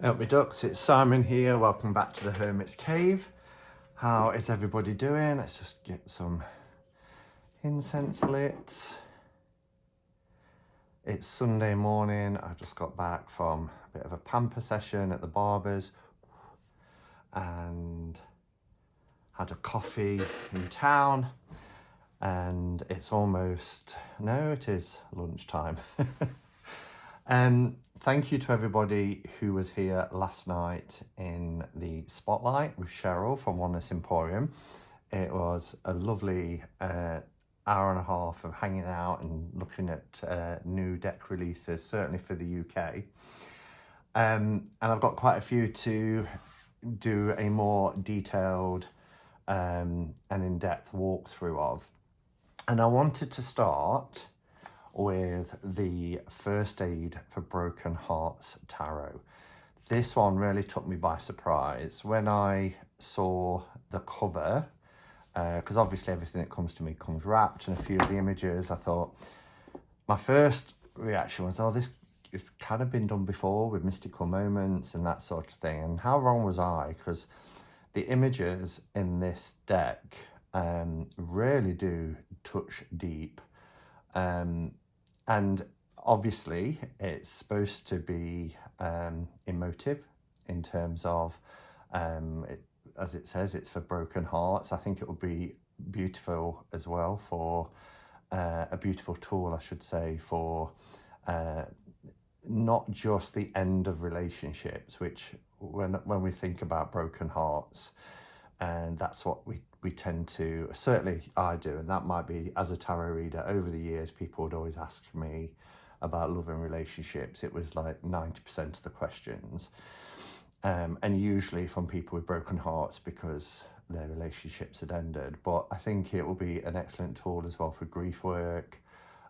Help me ducks, it's Simon here. Welcome back to the Hermit's Cave. How is everybody doing? Let's just get some incense lit. It's Sunday morning. I've just got back from a bit of a pamper session at the barber's and had a coffee in town, and it's almost, no, it is lunchtime. Thank you to everybody who was here last night in the spotlight with Cheryl from Oneness Emporium. It was a lovely hour and a half of hanging out and looking at new deck releases, certainly for the UK. And I've got quite a few to do a more detailed and in-depth walkthrough of. And I wanted to start with the First Aid for Broken Hearts Tarot. This one really took me by surprise when I saw the cover, because obviously everything that comes to me comes wrapped, and a few of the images, I thought, my first reaction was, oh, this has kind of been done before with mystical moments and that sort of thing. And how wrong was I? Because the images in this deck really do touch deep. And obviously it's supposed to be emotive in terms of, as it says, it's for broken hearts. I think it would be beautiful as well for a beautiful tool, I should say, for not just the end of relationships, which when we think about broken hearts, and that's what we tend to, certainly I do, and that might be, as a tarot reader over the years, people would always ask me about love and relationships. It was like 90% of the questions, and usually from people with broken hearts because their relationships had ended. But I think it will be an excellent tool as well for grief work.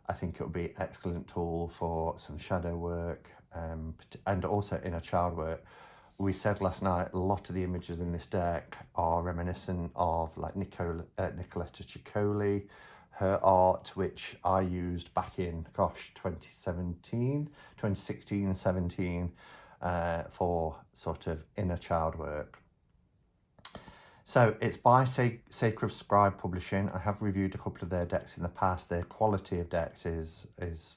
I think it will be an excellent tool for some shadow work, and also inner child work. We said last night, a lot of the images in this deck are reminiscent of like Nicoletta Ciccoli, her art, which I used back in, 2016 and 17, for sort of inner child work. So it's by Sacred Scribe Publishing. I have reviewed a couple of their decks in the past. Their quality of decks is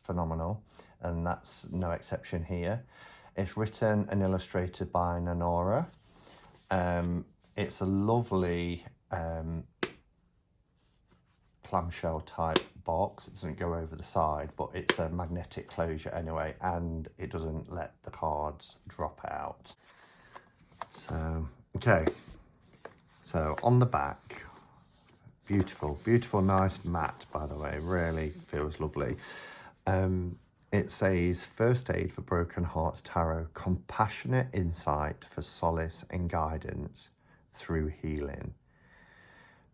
phenomenal, and that's no exception here. It's written and illustrated by Nanora. It's a lovely clamshell type box. It doesn't go over the side, but it's a magnetic closure anyway, and it doesn't let the cards drop out. So, okay. So on the back, beautiful, beautiful, nice matte, by the way, really feels lovely. It says, First Aid for Broken Hearts Tarot, compassionate insight for solace and guidance through healing.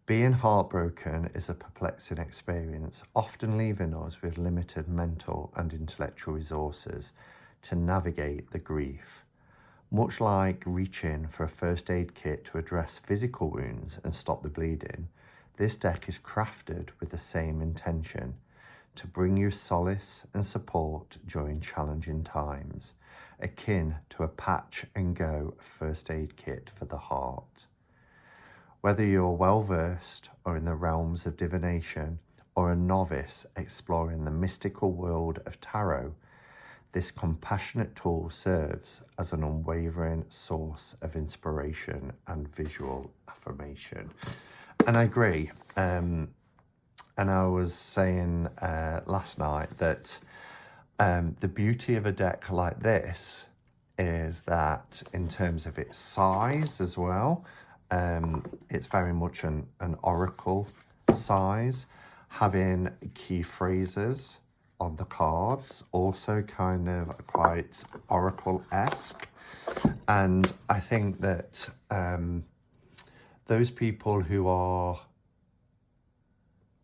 Being heartbroken is a perplexing experience, often leaving us with limited mental and intellectual resources to navigate the grief. Much like reaching for a first aid kit to address physical wounds and stop the bleeding, this deck is crafted with the same intention: to bring you solace and support during challenging times, akin to a patch and go first aid kit for the heart. Whether you're well versed or in the realms of divination, or a novice exploring the mystical world of tarot, this compassionate tool serves as an unwavering source of inspiration and visual affirmation. And I agree. And I was saying last night that the beauty of a deck like this is that in terms of its size as well, it's very much an oracle size, having key phrases on the cards, also kind of quite oracle-esque. And I think that those people who are,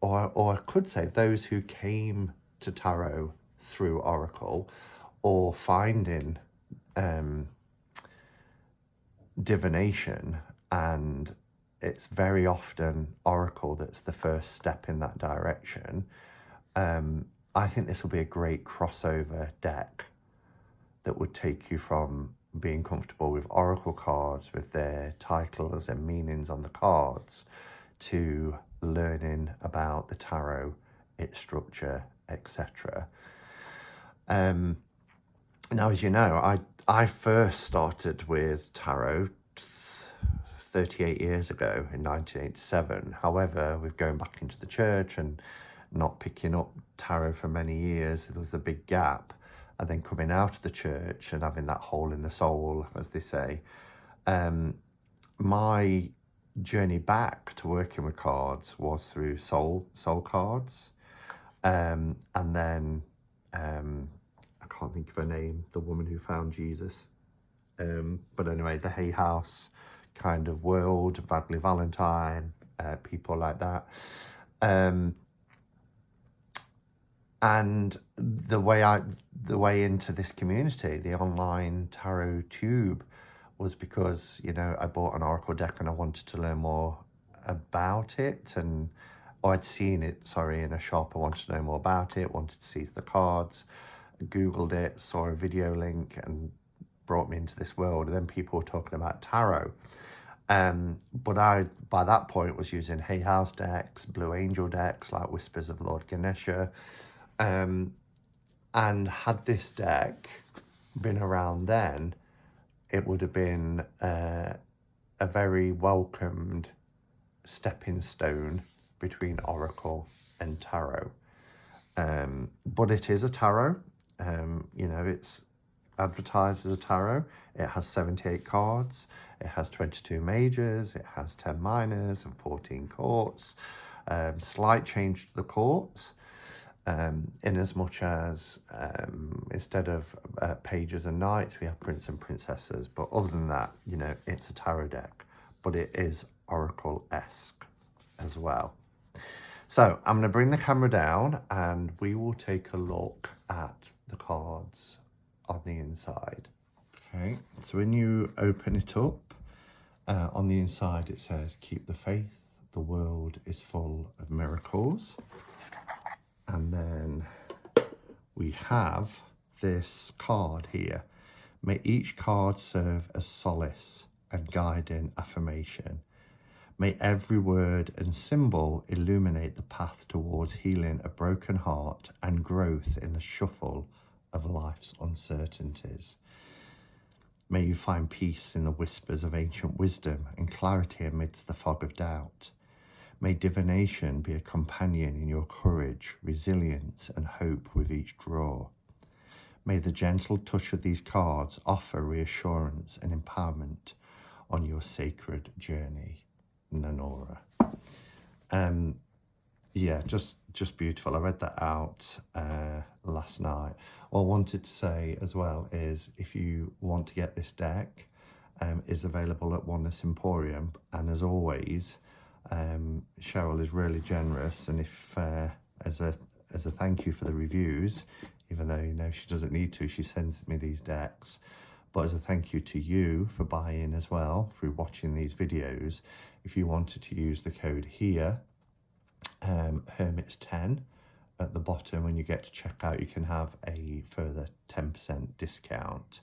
or I could say those who came to tarot through oracle, or finding divination, and it's very often oracle that's the first step in that direction. I think this will be a great crossover deck that would take you from being comfortable with oracle cards, with their titles and meanings on the cards, to learning about the tarot, its structure, etc. Now, as you know, I first started with tarot 38 years ago in 1987. However, with going back into the church and not picking up tarot for many years, there was a big gap. And then coming out of the church and having that hole in the soul, as they say, my journey back to working with cards was through soul cards. And then I can't think of her name, the woman who found Jesus. But anyway, the Hay House kind of world, Vadley Valentine, people like that. And the way into this community, the online tarot tube, was because, you know, I bought an oracle deck and I wanted to learn more about it, or I'd seen it, in a shop. I wanted to know more about it, wanted to see the cards, Googled it, saw a video link, and brought me into this world. And then people were talking about tarot. But I, by that point, was using Hay House decks, Blue Angel decks, like Whispers of Lord Ganesha. And had this deck been around then, it would have been a very welcomed stepping stone between oracle and tarot. But it is a tarot. You know, it's advertised as a tarot. It has 78 cards. It has 22 majors. It has 10 minors and 14 courts. Slight change to the courts. In as much as instead of pages and knights, we have prince and princesses. But other than that, you know, it's a tarot deck, but it is oracle-esque as well. So I'm going to bring the camera down and we will take a look at the cards on the inside. Okay, so when you open it up, on the inside it says, "Keep the faith, the world is full of miracles." And then we have this card here. "May each card serve as solace and guiding affirmation. May every word and symbol illuminate the path towards healing a broken heart and growth in the shuffle of life's uncertainties. May you find peace in the whispers of ancient wisdom and clarity amidst the fog of doubt. May divination be a companion in your courage, resilience, and hope with each draw. May the gentle touch of these cards offer reassurance and empowerment on your sacred journey." Nanora. Yeah, just beautiful. I read that out last night. What I wanted to say as well is, if you want to get this deck, is available at Oneness Emporium, and as always, Cheryl is really generous, and if as a thank you for the reviews, even though, you know, she doesn't need to, she sends me these decks, but as a thank you to you for buying as well through watching these videos, if you wanted to use the code here, Hermits10 at the bottom, when you get to checkout, you can have a further 10% discount,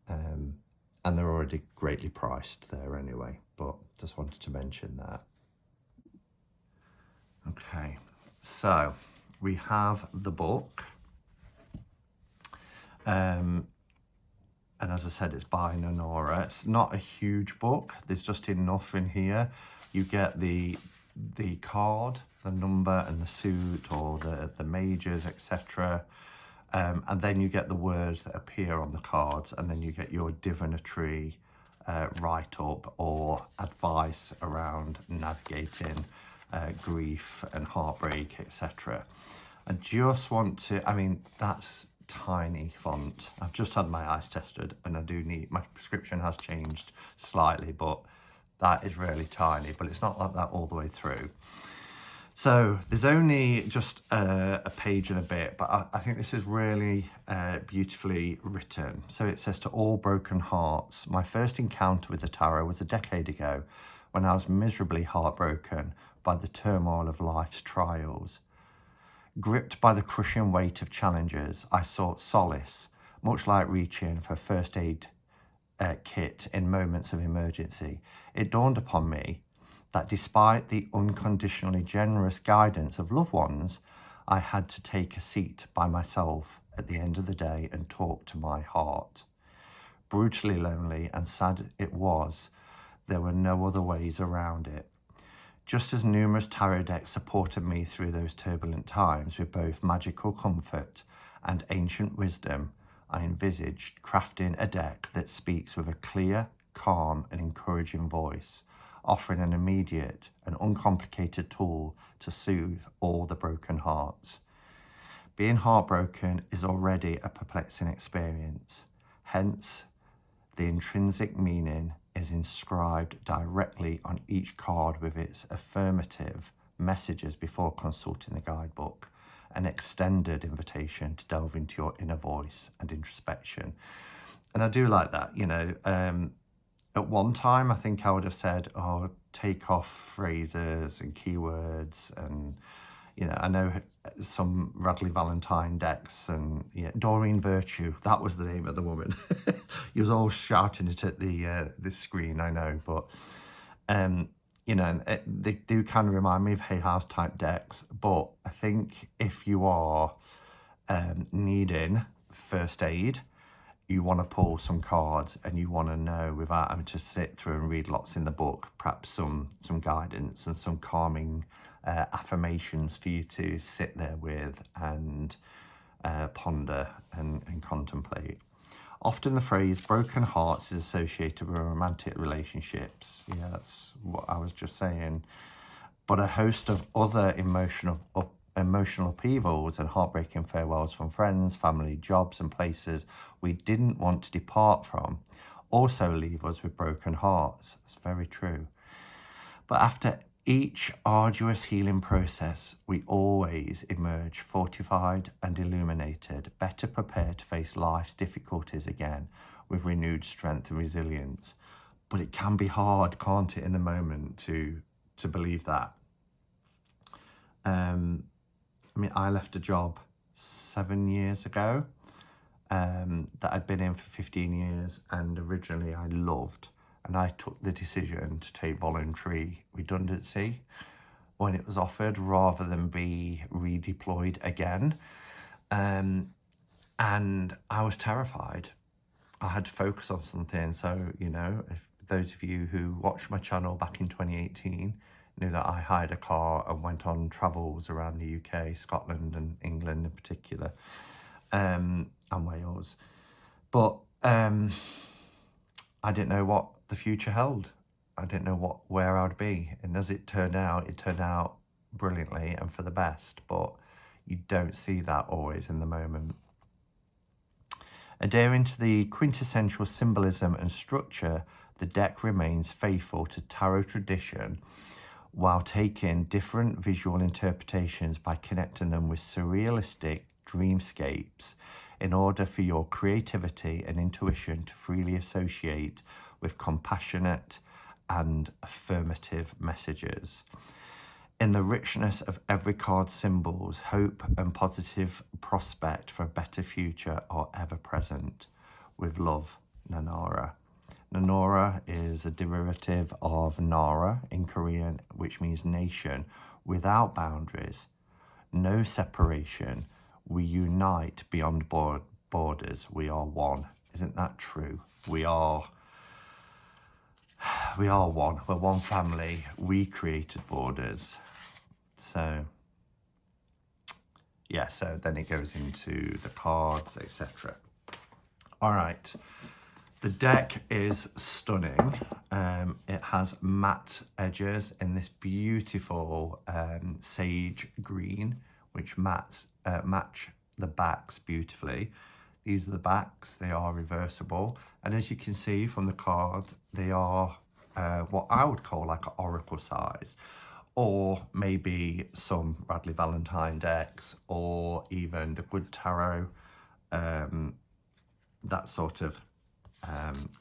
and they're already greatly priced there anyway, but just wanted to mention that. Okay, so we have the book, and as I said, it's by Nanora. It's not a huge book, there's just enough in here. You get the card, the number and the suit, or the majors, etc. And then you get the words that appear on the cards, and then you get your divinatory write-up or advice around navigating grief and heartbreak, etc. I just want to, I mean, that's tiny font. I've just had my eyes tested, and I do need, my prescription has changed slightly, but that is really tiny, but it's not like that all the way through. So there's only just a page and a bit, but I think this is really beautifully written. So it says, "To all broken hearts, my first encounter with the tarot was a decade ago, when I was miserably heartbroken by the turmoil of life's trials. Gripped by the crushing weight of challenges, I sought solace, much like reaching for first aid kit in moments of emergency, it dawned upon me that despite the unconditionally generous guidance of loved ones, I had to take a seat by myself at the end of the day and talk to my heart. Brutally lonely and sad it was, there were no other ways around it. Just as numerous tarot decks supported me through those turbulent times with both magical comfort and ancient wisdom, I envisaged crafting a deck that speaks with a clear, calm and encouraging voice, offering an immediate and uncomplicated tool to soothe all the broken hearts. Being heartbroken is already a perplexing experience. Hence, the intrinsic meaning is inscribed directly on each card with its affirmative messages before consulting the guidebook, an extended invitation to delve into your inner voice and introspection. And I do like that, you know. At one time, I think I would have said, oh, take off phrases and keywords. And, you know, I know some Radley Valentine decks and Doreen Virtue, that was the name of the woman. He was all shouting it at the screen, I know. But, you know, they do kind of remind me of Hay House type decks. But I think if you are needing first aid, you want to pull some cards and you want to know, without having to sit through and read lots in the book, perhaps some guidance and some calming affirmations for you to sit there with and ponder and contemplate. Often the phrase broken hearts is associated with romantic relationships. Yeah, that's what I was just saying. But a host of other emotional upheavals and heartbreaking farewells from friends, family, jobs and places we didn't want to depart from also leave us with broken hearts. It's very true. But after each arduous healing process, we always emerge fortified and illuminated, better prepared to face life's difficulties again with renewed strength and resilience. But it can be hard, can't it, in the moment to believe that. I mean, I left a job 7 years ago that I'd been in for 15 years and originally I loved. And I took the decision to take voluntary redundancy when it was offered rather than be redeployed again. And I was terrified. I had to focus on something. So, you know, if those of you who watched my channel back in 2018 knew that I hired a car and went on travels around the UK, Scotland and England in particular, and Wales. But I didn't know what the future held. I didn't know where I'd be. And as it turned out brilliantly and for the best, but you don't see that always in the moment. Adhering to the quintessential symbolism and structure, the deck remains faithful to tarot tradition while taking different visual interpretations by connecting them with surrealistic dreamscapes in order for your creativity and intuition to freely associate with compassionate and affirmative messages. In the richness of every card's symbols, hope and positive prospect for a better future are ever present. With love, Nanara. Nanora is a derivative of Nara in Korean, which means nation, without boundaries, no separation. We unite beyond borders. We are one. Isn't that true? We are one. We're one family. We created borders. So, yeah, so then it goes into the cards, etc. All right. The deck is stunning. It has matte edges in this beautiful sage green, which match the backs beautifully. These are the backs. They are reversible. And as you can see from the card, they are what I would call like an oracle size, or maybe some Radley Valentine decks, or even the Good Tarot, that sort of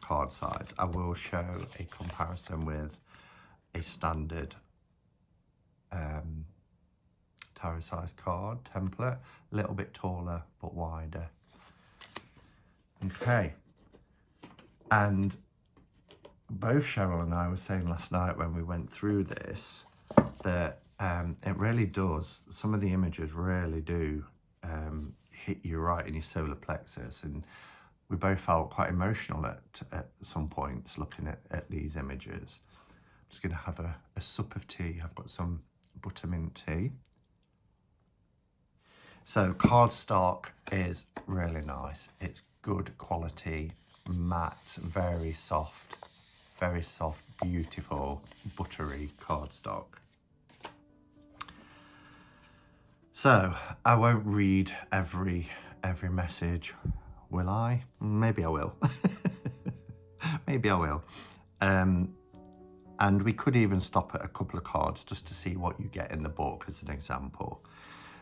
card size. I will show a comparison with a standard tarot size card template, a little bit taller but wider. Okay, And both Cheryl and I were saying last night when we went through this that it really does, some of the images really do hit you right in your solar plexus, and we both felt quite emotional at some points looking at these images. I'm just going to have a sup of tea. I've got some buttermint tea. So cardstock is really nice. It's good quality, matte, very soft, beautiful, buttery cardstock. So I won't read every message, will I? Maybe I will. Maybe I will. And we could even stop at a couple of cards just to see what you get in the book as an example.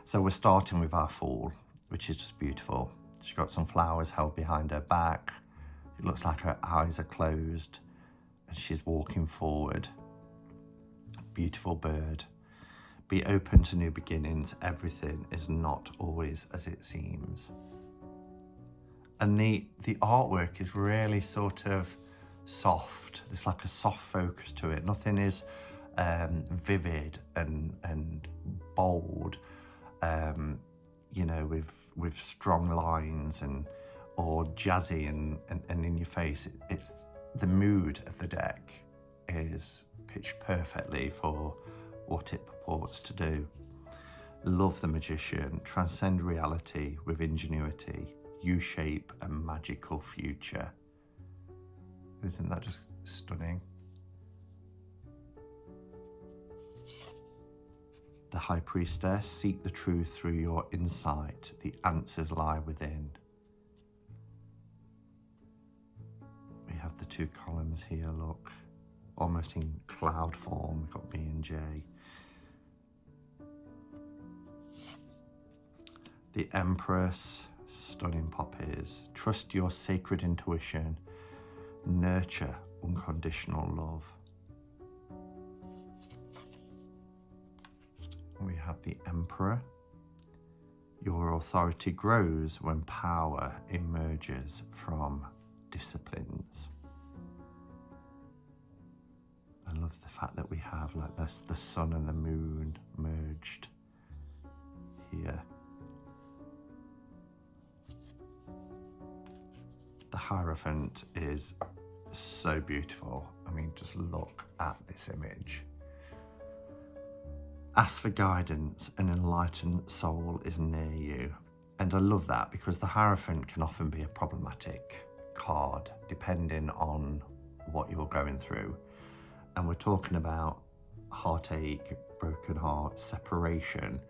So we're starting with our Fool, which is just beautiful. She's got some flowers held behind her back. It looks like her eyes are closed and she's walking forward. Beautiful bird. Be open to new beginnings. Everything is not always as it seems. And the artwork is really sort of soft. There's like a soft focus to it. Nothing is vivid and bold, you know, with strong lines or jazzy and in your face. It's the mood of the deck is pitched perfectly for what it purports to do. Love the Magician, transcend reality with ingenuity, U-shape a magical future. Isn't that just stunning? The High Priestess, seek the truth through your insight. The answers lie within. We have the two columns here, look. Almost in cloud form. We've got B and J. The Empress, stunning poppies. Trust your sacred intuition. Nurture unconditional love. We have the Emperor. Your authority grows when power emerges from disciplines. I love the fact that we have like the sun and the moon merged here. The Hierophant is so beautiful. I mean, just look at this image. Ask for guidance, an enlightened soul is near you. And I love that because the Hierophant can often be a problematic card depending on what you're going through. And we're talking about heartache, broken heart, separation.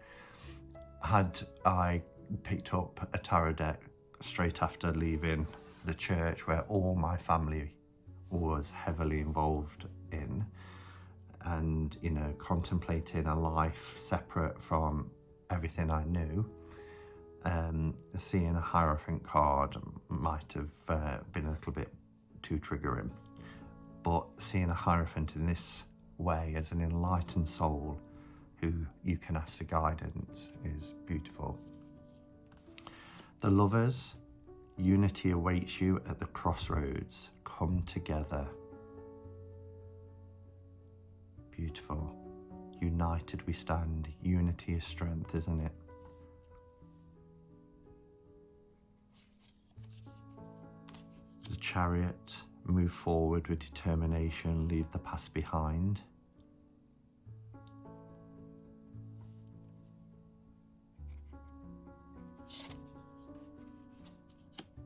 Had I picked up a tarot deck straight after leaving the church where all my family was heavily involved in, and, you know, contemplating a life separate from everything I knew, seeing a Hierophant card might have been a little bit too triggering. But seeing a Hierophant in this way as an enlightened soul who you can ask for guidance is beautiful. The Lovers, unity awaits you at the crossroads. Come together. Beautiful. United we stand. Unity is strength, isn't it? The Chariot. Move forward with determination. Leave the past behind.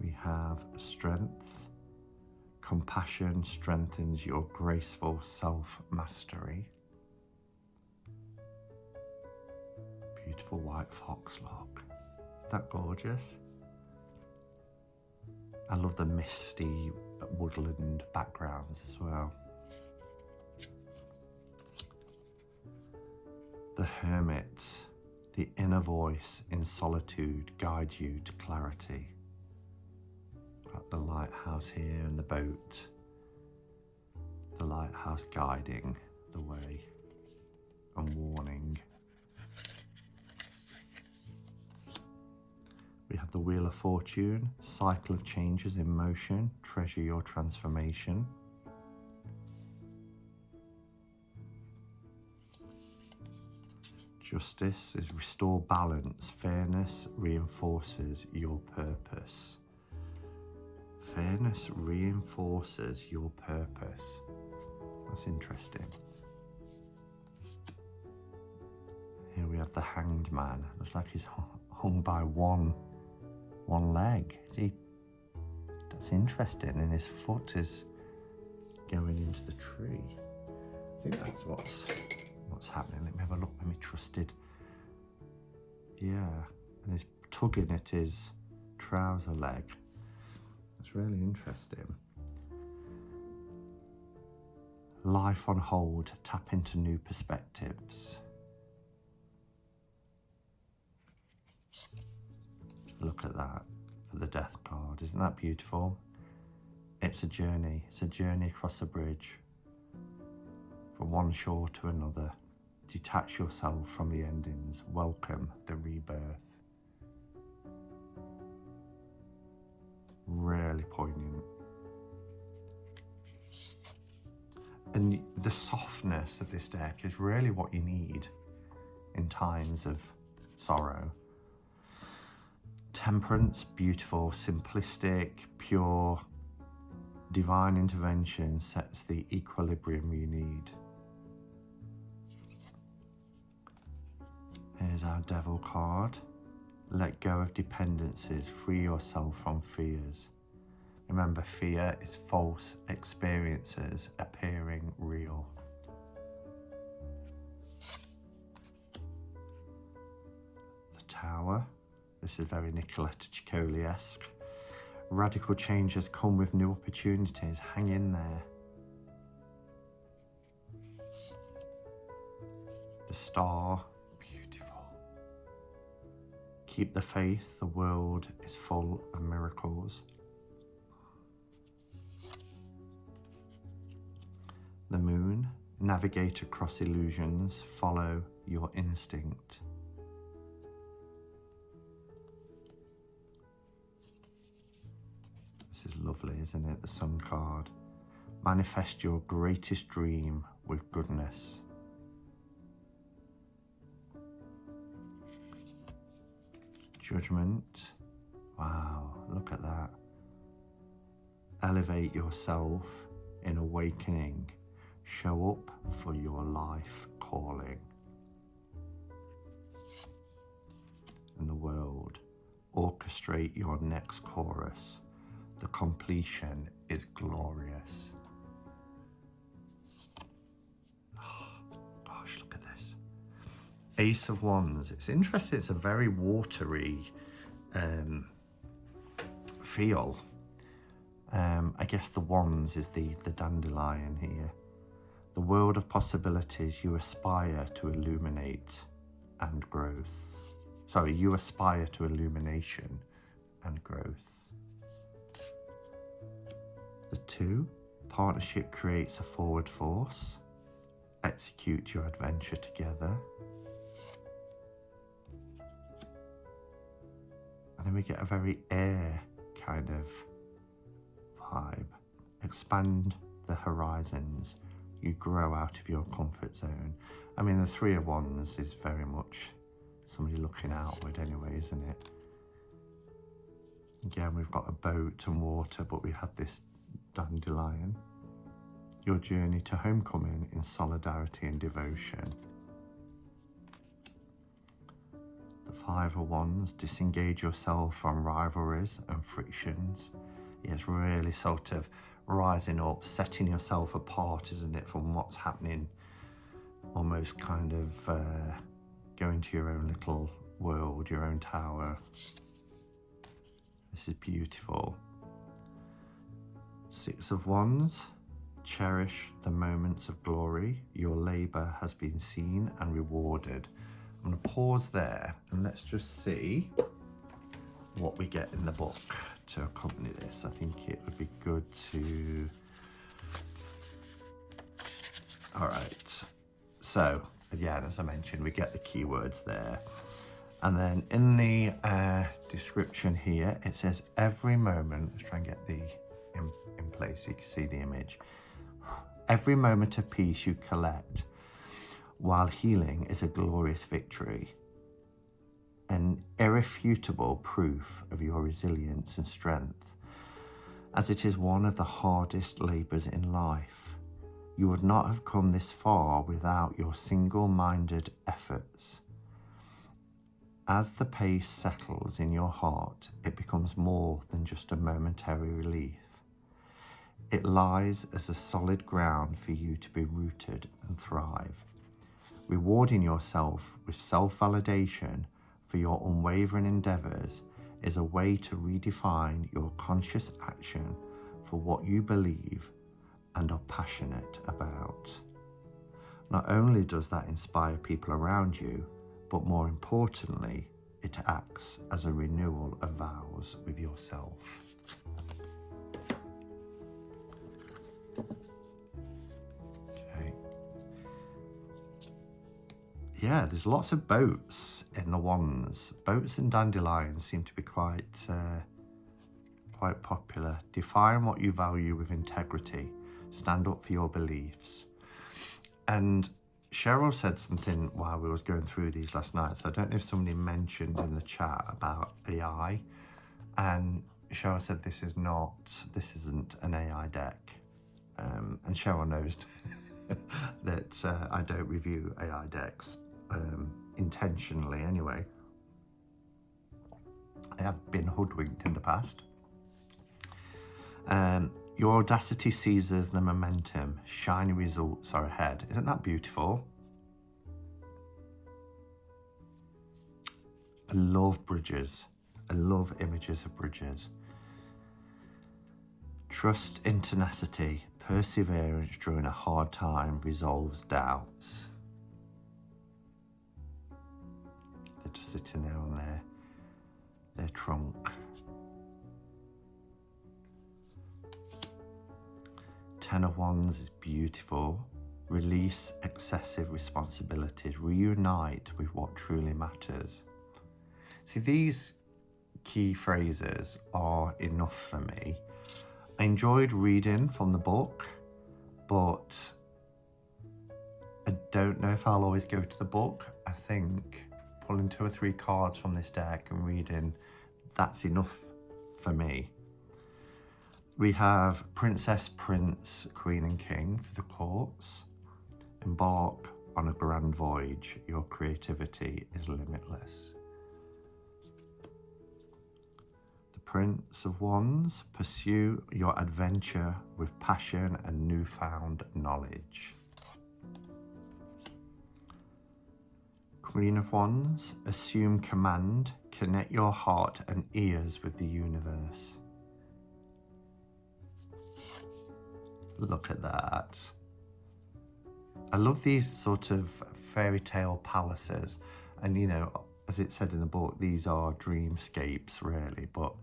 We have Strength. Compassion strengthens your graceful self-mastery. Beautiful white fox, look. Isn't that gorgeous? I love the misty woodland backgrounds as well. The Hermit. The inner voice in solitude guides you to clarity. Got the lighthouse here and the boat. The lighthouse guiding the way and warning. We have the the Wheel of Fortune, cycle of changes in motion, treasure your transformation. Justice is restore balance, fairness reinforces your purpose. Fairness reinforces your purpose. That's interesting. Here we have the Hanged Man. Looks like he's hung by one leg. Is he? That's interesting. And his foot is going into the tree. I think that's what's happening. Let me have a look with my trusted. Yeah, and he's tugging at his trouser leg. That's really interesting. Life on hold. Tap into new perspectives. Look at that for the Death card. Isn't that beautiful? It's a journey. It's a journey across a bridge from one shore to another. Detach yourself from the endings. Welcome the rebirth. Really poignant. And the softness of this deck is really what you need in times of sorrow. Temperance, beautiful, simplistic, pure. Divine intervention sets the equilibrium you need. Here's our Devil card. Let go of dependencies, free yourself from fears. Remember, fear is false experiences appearing real. The Tower. This is very Nicoletta Ciccoli-esque. Radical changes come with new opportunities. Hang in there. The Star. Beautiful. Keep the faith. The world is full of miracles. The Moon. Navigate across illusions. Follow your instinct. This is lovely, isn't it? The Sun card. Manifest your greatest dream with goodness. Judgment. Wow, look at that. Elevate yourself in awakening. Show up for your life calling. And the World. Orchestrate your next chorus. The completion is glorious. Oh, gosh, look at this. Ace of Wands. It's interesting. It's a very watery feel. I guess the wands is the dandelion here. The world of possibilities you aspire to illuminate and growth. Sorry, you aspire to illumination and growth. The Two. Partnership creates a forward force. Execute your adventure together. And then we get a very air kind of vibe. Expand the horizons. You grow out of your comfort zone. I mean, the Three of Wands is very much somebody looking outward anyway, isn't it? Again, we've got a boat and water, but we had this dandelion. Your journey to homecoming in solidarity and devotion. The Five of Wands. Disengage yourself from rivalries and frictions. It's really sort of rising up, setting yourself apart, isn't it, from what's happening, almost kind of going to your own little world, your own tower. This is beautiful. Six of Wands. Cherish the moments of glory. Your labour has been seen and rewarded. I'm going to pause there and let's just see what we get in the book to accompany this. I think it would be good to... All right, so again, as I mentioned, we get the keywords there. And then in the description here, it says every moment, let's try and get the in place so you can see the image. Every moment of peace you collect while healing is a glorious victory, an irrefutable proof of your resilience and strength, as it is one of the hardest labours in life. You would not have come this far without your single-minded efforts. As the pace settles in your heart, it becomes more than just a momentary relief. It lies as a solid ground for you to be rooted and thrive. Rewarding yourself with self-validation for your unwavering endeavours is a way to redefine your conscious action for what you believe and are passionate about. Not only does that inspire people around you, but more importantly, it acts as a renewal of vows with yourself. Okay. Yeah, there's lots of boats in the wands. Boats and dandelions seem to be quite popular. Define what you value with integrity. Stand up for your beliefs. And Cheryl said something while we was going through these last night, so I don't know if somebody mentioned in the chat about AI, and Cheryl said this isn't an AI deck, and Cheryl knows that I don't review AI decks intentionally anyway. I have been hoodwinked in the past. Your audacity seizes the momentum. Shiny results are ahead. Isn't that beautiful? I love bridges. I love images of bridges. Trust in tenacity. Perseverance during a hard time resolves doubts. They're just sitting there on their trunk. Ten of Wands is beautiful. Release excessive responsibilities. Reunite with what truly matters. See, these key phrases are enough for me. I enjoyed reading from the book, but I don't know if I'll always go to the book. I think pulling 2 or 3 cards from this deck and reading, that's enough for me. We have Princess, Prince, Queen and King for the courts. Embark on a grand voyage. Your creativity is limitless. The Prince of Wands. Pursue your adventure with passion and newfound knowledge. Queen of Wands. Assume command. Connect your heart and ears with the universe. Look at that. I love these sort of fairy tale palaces, and you know, as it said in the book, these are dreamscapes really, but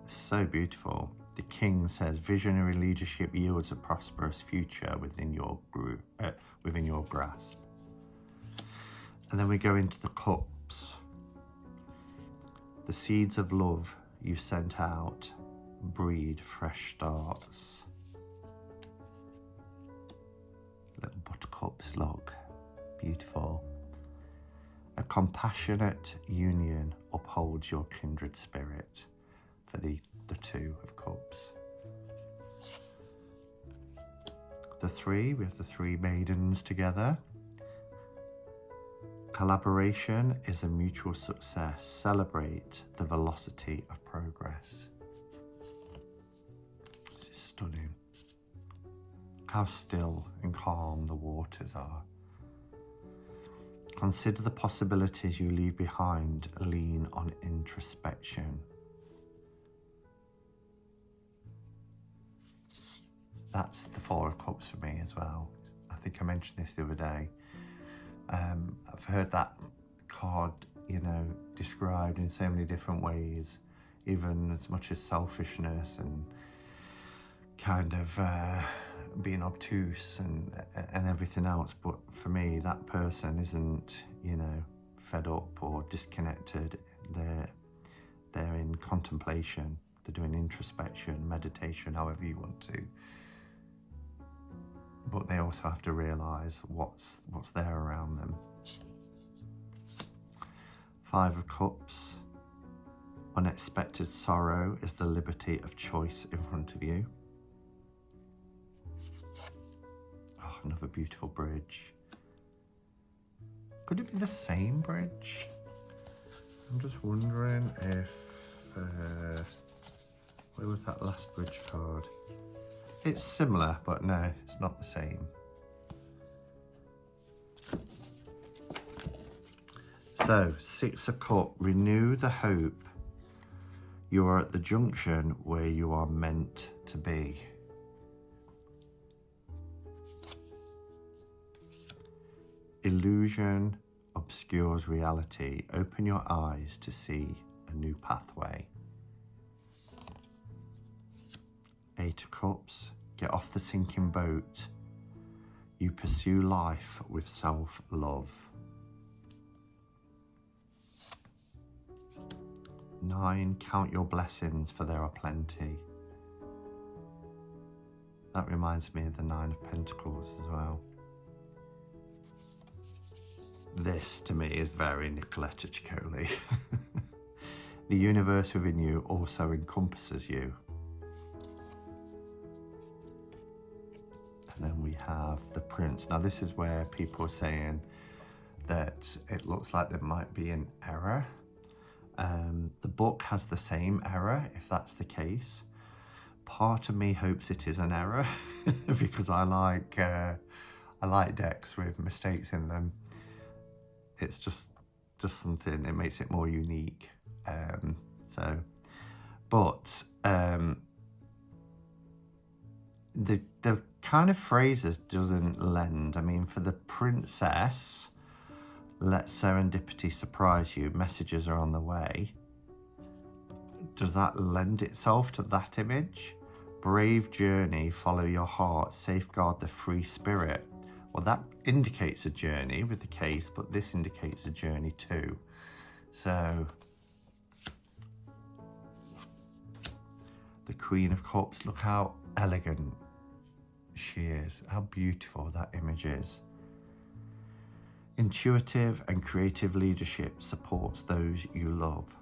so beautiful. The King says visionary leadership yields a prosperous future within your group, within your grasp. And then we go into the Cups. The seeds of love you sent out breed fresh starts. Little buttercups, look, beautiful. A compassionate union upholds your kindred spirit for the 2 of Cups. The 3, we have the 3 maidens together. Collaboration is a mutual success. Celebrate the velocity of progress. This is stunning. How still and calm the waters are. Consider the possibilities you leave behind. Lean on introspection. That's the 4 of Cups for me as well. I think I mentioned this the other day. I've heard that card, you know, described in so many different ways, even as much as selfishness and kind of being obtuse and everything else. But for me, that person isn't, you know, fed up or disconnected. They're in contemplation. They're doing introspection, meditation, however you want to. But they also have to realize what's there around them. Five of Cups. Unexpected sorrow is the liberty of choice in front of you. Oh, another beautiful bridge. Could it be the same bridge? I'm just wondering if... where was that last bridge card? It's similar, but no, it's not the same. So, Six of Cups, renew the hope. You are at the junction where you are meant to be. Illusion obscures reality. Open your eyes to see a new pathway. Eight of Cups, get off the sinking boat. You pursue life with self-love. 9, count your blessings, for there are plenty. That reminds me of the 9 of Pentacles as well. This, to me, is very Nicoletta Ciccoli. The universe within you also encompasses you. And then we have the Prince. Now, this is where people are saying that it looks like there might be an error. The book has the same error, if that's the case. Part of me hopes it is an error because I like decks with mistakes in them. It's just something, it makes it more unique. The kind of phrases doesn't lend. I mean, for the Princess, let serendipity surprise you, messages are on the way. Does that lend itself to that image? Brave journey, follow your heart, safeguard the free spirit. Well, that indicates a journey with the case, but this indicates a journey too. So, the Queen of Cups, look how elegant she is, how beautiful that image is. Intuitive and creative leadership supports those you love.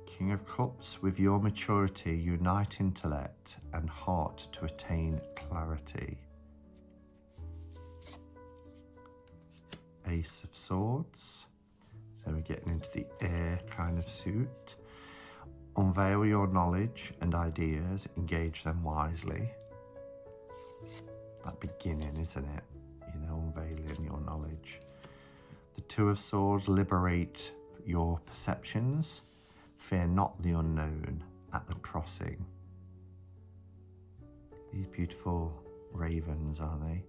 King of Cups, with your maturity, unite intellect and heart to attain clarity. Ace of Swords, so we're getting into the air kind of suit. Unveil your knowledge and ideas, engage them wisely. That beginning, isn't it? You know, unveiling your knowledge. The Two of Swords, liberate your perceptions. Fear not the unknown at the crossing. These beautiful ravens, are they?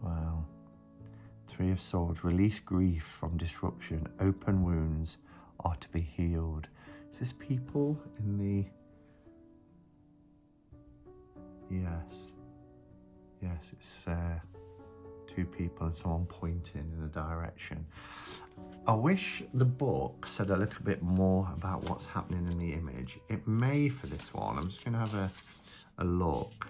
Wow. Three of Swords, release grief from disruption. Open wounds are to be healed. Is this people in the... Yes, it's two people and someone pointing in a direction. I wish the book said a little bit more about what's happening in the image. It may for this one. I'm just going to have a look.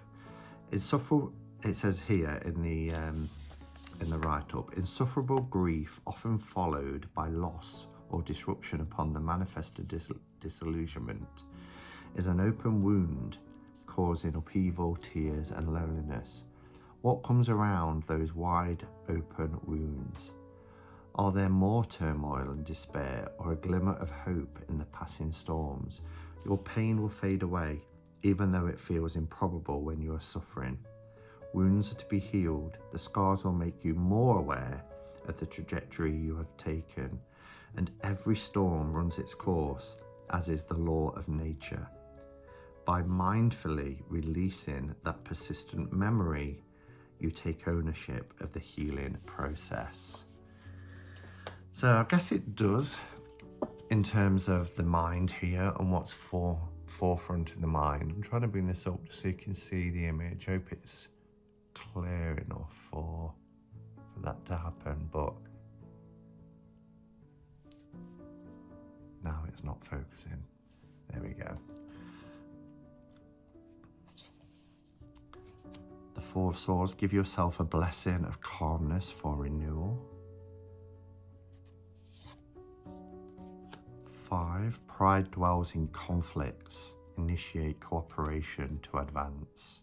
It says here in the write-up, insufferable grief often followed by loss or disruption upon the manifested disillusionment is an open wound causing upheaval, tears and loneliness. What comes around those wide open wounds? Are there more turmoil and despair or a glimmer of hope in the passing storms? Your pain will fade away, even though it feels improbable when you are suffering. Wounds are to be healed. The scars will make you more aware of the trajectory you have taken, and every storm runs its course, as is the law of nature. By mindfully releasing that persistent memory, you take ownership of the healing process. So I guess it does in terms of the mind here and what's forefront in the mind. I'm trying to bring this up so you can see the image. Hope it's clear enough for that to happen, but now it's not focusing. There we go. The Four of Swords, give yourself a blessing of calmness for renewal. 5, pride dwells in conflicts. Initiate cooperation to advance.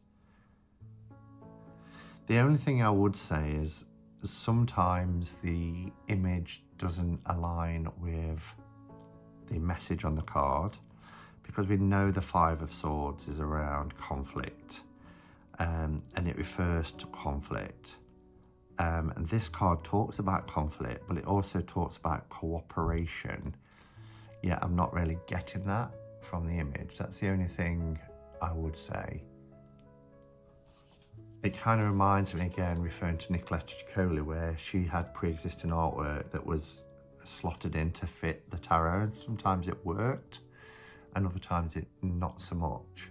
The only thing I would say is sometimes the image doesn't align with the message on the card, because we know the 5 of Swords is around conflict, and it refers to conflict. And this card talks about conflict, but it also talks about cooperation. Yeah, I'm not really getting that from the image. That's the only thing I would say. It kind of reminds me, again, referring to Nicoletta Ciccoli, where she had pre-existing artwork that was slotted in to fit the tarot. And sometimes it worked, and other times it not so much.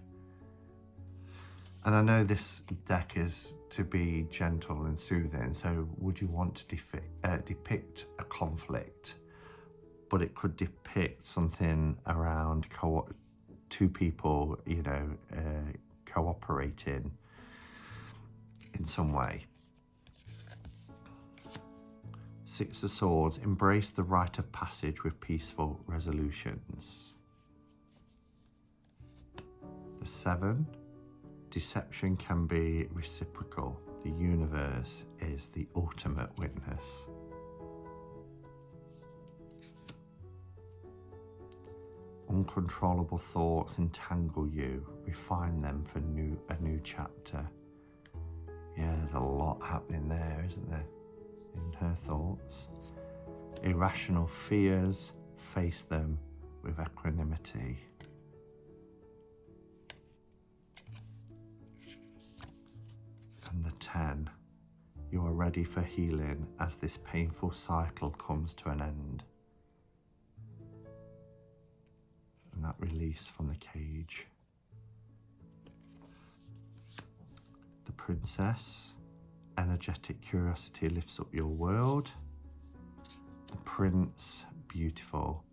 And I know this deck is to be gentle and soothing, so would you want to depict a conflict? But it could depict something around two people, you know, cooperating in some way. 6 of Swords, embrace the rite of passage with peaceful resolutions. The 7, deception can be reciprocal. The universe is the ultimate witness. Uncontrollable thoughts entangle you. Refine them for a new chapter. Yeah, there's a lot happening there, isn't there? In her thoughts. Irrational fears, face them with equanimity. And the 10, you are ready for healing as this painful cycle comes to an end. And that release from the cage. The Princess, energetic curiosity lifts up your world. The Prince, beautiful.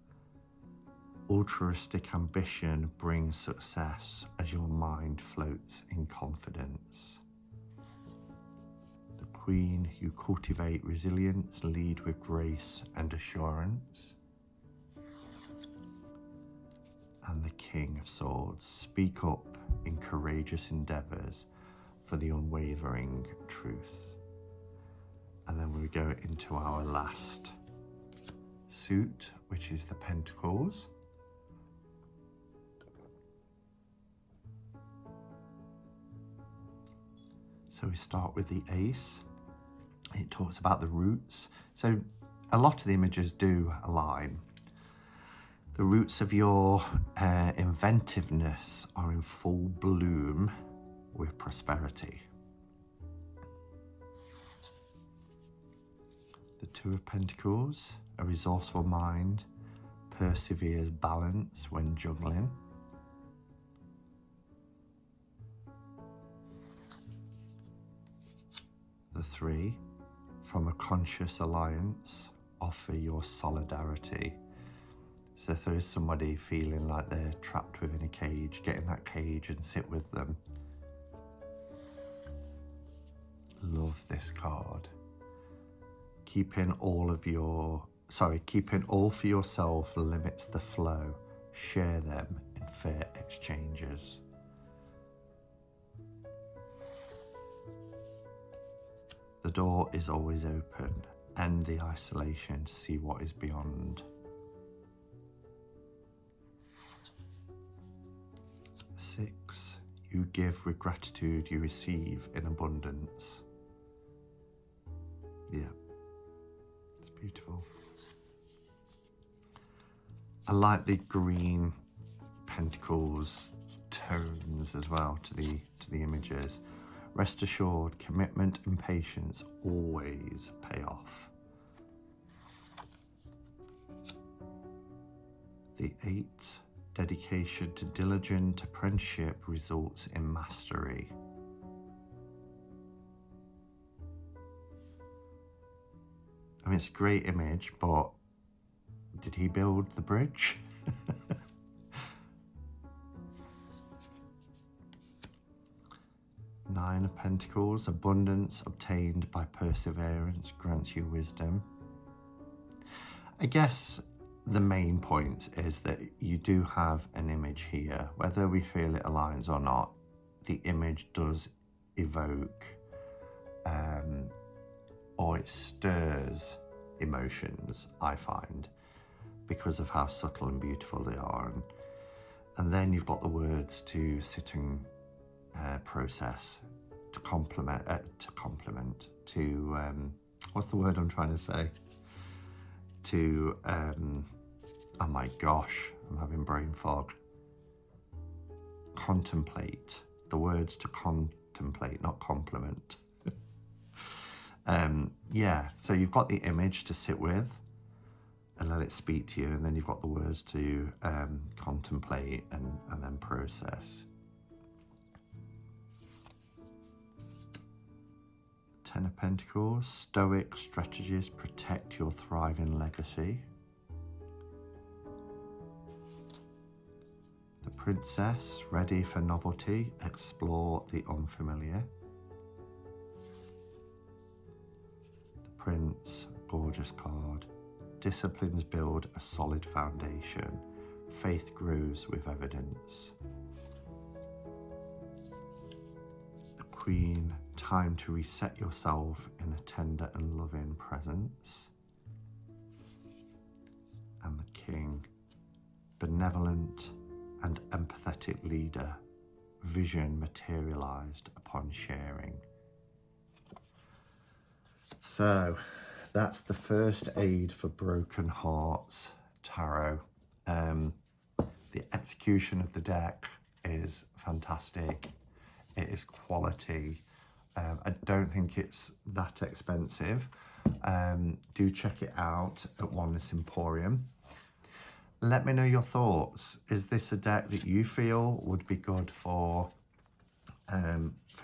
Altruistic ambition brings success as your mind floats in confidence. The Queen, you cultivate resilience, lead with grace and assurance. And the King of Swords, speak up in courageous endeavours for the unwavering truth. And then we go into our last suit, which is the Pentacles. So we start with the Ace. It talks about the roots. So a lot of the images do align. The roots of your inventiveness are in full bloom with prosperity. The 2 of Pentacles, a resourceful mind perseveres balance when juggling. The 3, from a conscious alliance, offer your solidarity. So if there is somebody feeling like they're trapped within a cage, get in that cage and sit with them. Love this card. Keeping all for yourself limits the flow. Share them in fair exchanges. The door is always open. End the isolation to see what is beyond. 6, you give with gratitude, you receive in abundance. Yeah, it's beautiful. I like the green Pentacles tones as well to the images. Rest assured, commitment and patience always pay off. The 8, dedication to diligent apprenticeship results in mastery. I mean, it's a great image, but did he build the bridge? 9 of Pentacles, abundance obtained by perseverance grants you wisdom. I guess the main point is that you do have an image here. Whether we feel it aligns or not, the image does evoke or it stirs emotions, I find, because of how subtle and beautiful they are. And then you've got the words to sit and process, to complement, to what's the word I'm trying to say? To oh my gosh, I'm having brain fog. Contemplate. The words to contemplate, not compliment. Yeah, so you've got the image to sit with and let it speak to you, and then you've got the words to contemplate and then process. 10 of Pentacles, stoic strategies protect your thriving legacy. The Princess, ready for novelty, explore the unfamiliar. The Prince, gorgeous card. Disciplines build a solid foundation. Faith grows with evidence. The Queen, time to reset yourself in a tender and loving presence. And the King, benevolent and empathetic leader, vision materialized upon sharing. So that's the first aid for broken hearts tarot. The execution of the deck is fantastic. It is quality. I don't think it's that expensive. Do check it out at Oneness Emporium. Let me know your thoughts. Is this a deck that you feel would be good for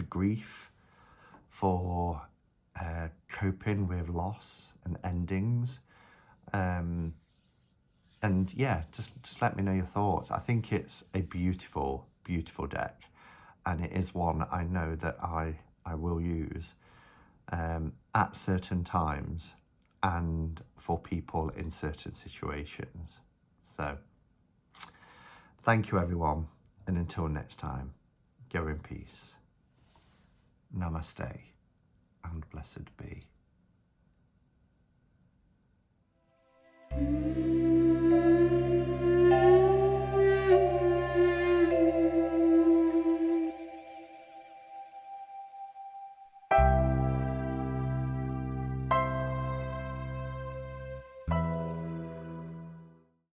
grief, for coping with loss and endings? And yeah, just let me know your thoughts. I think it's a beautiful, beautiful deck, and it is one I know that I will use at certain times and for people in certain situations. So thank you everyone, and until next time, go in peace. Namaste and blessed be.